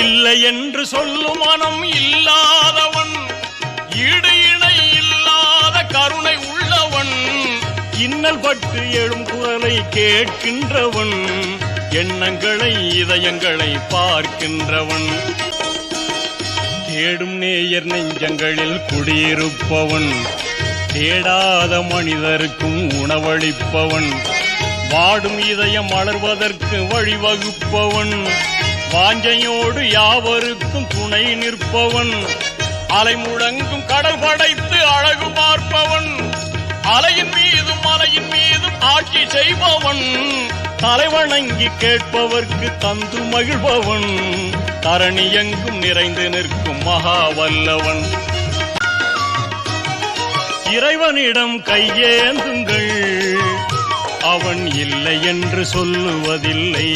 இல்லை என்று சொல்லும் மனம் இல்லாதவன், ஈடு இணை இல்லாத கருணை உள்ளவன், இன்னல் பட்டு எழும் குரலை கேட்கின்றவன், எண்ணங்களை இதயங்களை பார்க்கின்றவன், தேடும் நேயர் நெஞ்சங்களில் குடியிருப்பவன், தேடாத மனிதருக்கும் உணவளிப்பவன், வாடும் இதயம் மலர்வதற்கு வழிவகுப்பவன், வாஞ்சையோடு யாவருக்கும் துணை நிற்பவன், அலை முழங்கும் கடல் படைத்து அழகு பார்ப்பவன், அலையின் மீதும் மலையின் மீதும் ஆட்சி செய்பவன், தலைவணங்கி கேட்பவர்க்கு தந்து மகிழ்பவன், தரணி எங்கும் நிறைந்து நிற்கும் மகா வல்லவன். இறைவனிடம் கையேந்துங்கள், அவன் இல்லை என்று சொல்லுவதில்லை.